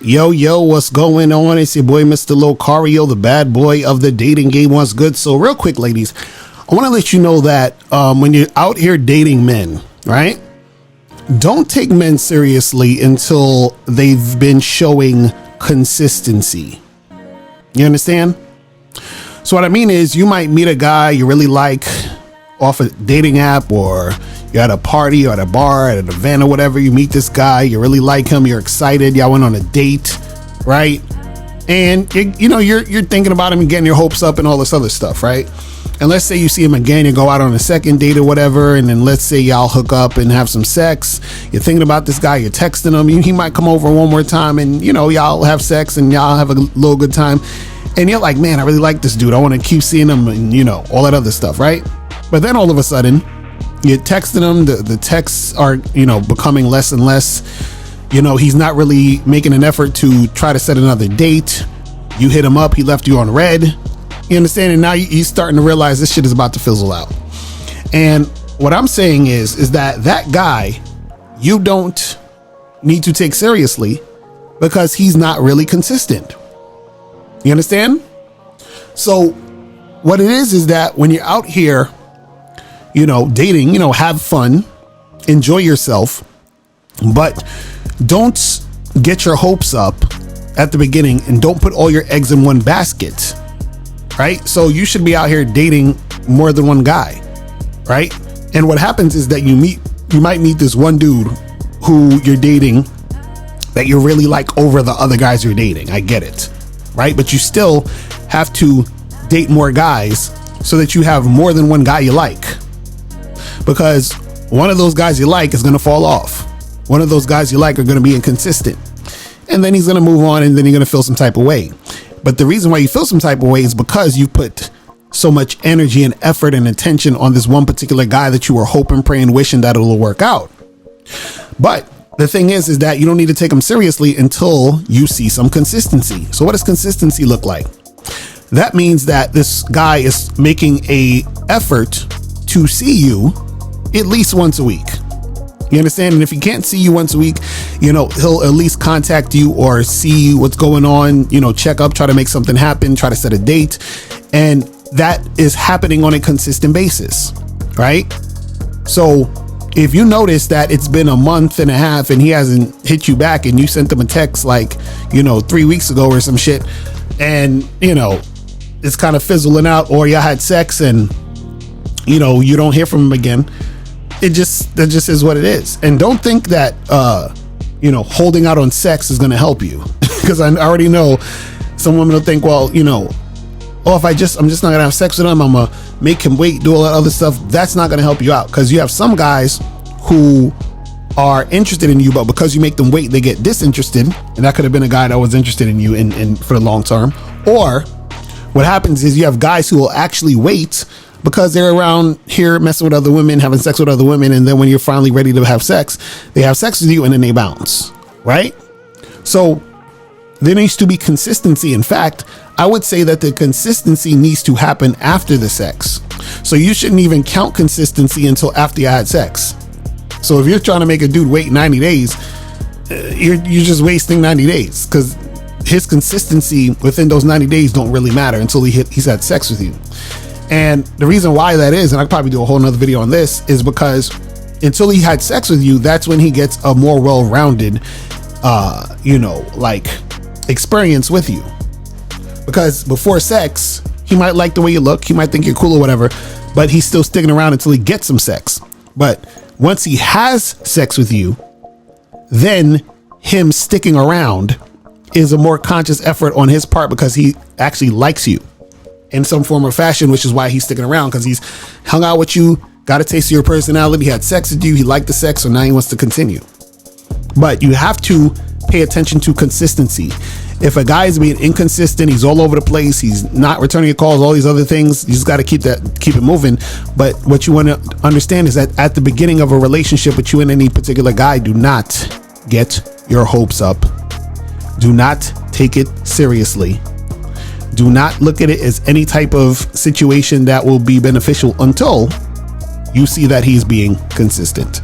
Yo, what's going on? It's your boy, Mr. Locario, the bad boy of the dating game. What's good? So real quick, ladies, I want to let you know that when you're out here dating men, right? Don't take men seriously until they've been showing consistency. You understand? So what I mean is you might meet a guy you really like off a dating app, or you're at a party or at a bar, at an event or whatever. You meet this guy, you really like him, you're excited, y'all went on a date, right? And you're thinking about him and getting your hopes up and all this other stuff, right? And let's say you see him again, you go out on a second date or whatever, and then let's say y'all hook up and have some sex. You're thinking about this guy, you're texting him, he might come over one more time, and y'all have sex and y'all have a little good time, and you're like, man, I really like this dude, I want to keep seeing him, and all that other stuff, right? But then all of a sudden you're texting him, the texts are becoming less and less. He's not really making an effort to try to set another date. You hit him up, he left you on red. You understand? And now he's starting to realize this shit is about to fizzle out. And what I'm saying is that guy you don't need to take seriously because he's not really consistent. You understand? So what it is that when you're out here, dating, have fun, enjoy yourself, but don't get your hopes up at the beginning and don't put all your eggs in one basket, right? So you should be out here dating more than one guy, right? And what happens is that you might meet this one dude who you're dating that you really like over the other guys you're dating. I get it, right? But you still have to date more guys so that you have more than one guy you like. Because one of those guys you like is going to fall off. One of those guys you like are going to be inconsistent. And then he's going to move on, and then you're going to feel some type of way. But the reason why you feel some type of way is because you put so much energy and effort and attention on this one particular guy that you were hoping, praying, wishing that it'll work out. But the thing is that you don't need to take him seriously until you see some consistency. So what does consistency look like? That means that this guy is making a effort to see you at least once a week. You understand? And if he can't see you once a week, he'll at least contact you or see what's going on, check up, try to make something happen, try to set a date. And that is happening on a consistent basis, right? So if you notice that it's been a month and a half and he hasn't hit you back, and you sent him a text like, 3 weeks ago or some shit, and, it's kind of fizzling out, or you had sex and, you don't hear from him again, that just is what it is. And don't think that holding out on sex is going to help you, because I already know some women will think, well, if I'm just not gonna have sex with him, I'm gonna make him wait, do all that other stuff. That's not gonna help you out, because you have some guys who are interested in you, but because you make them wait, they get disinterested. And that could have been a guy that was interested in you in for the long term. Or what happens is you have guys who will actually wait because they're around here messing with other women, having sex with other women, and then when you're finally ready to have sex, they have sex with you and then they bounce, right? So there needs to be consistency. In fact, I would say that the consistency needs to happen after the sex. So you shouldn't even count consistency until after you had sex. So if you're trying to make a dude wait 90 days, you're just wasting 90 days, because his consistency within those 90 days don't really matter until he's had sex with you. And the reason why that is, and I'll probably do a whole nother video on this, is because until he had sex with you, that's when he gets a more well-rounded, experience with you. Because before sex, he might like the way you look, he might think you're cool or whatever, but he's still sticking around until he gets some sex. But once he has sex with you, then him sticking around is a more conscious effort on his part, because he actually likes you in some form or fashion, which is why he's sticking around, because he's hung out with you, got a taste of your personality, he had sex with you, he liked the sex, so now he wants to continue. But you have to pay attention to consistency. If a guy is being inconsistent, he's all over the place, he's not returning your calls, all these other things, you just got to keep it moving. But what you want to understand is that at the beginning of a relationship with you and any particular guy, do not get your hopes up. Do not take it seriously. Do not look at it as any type of situation that will be beneficial until you see that he's being consistent.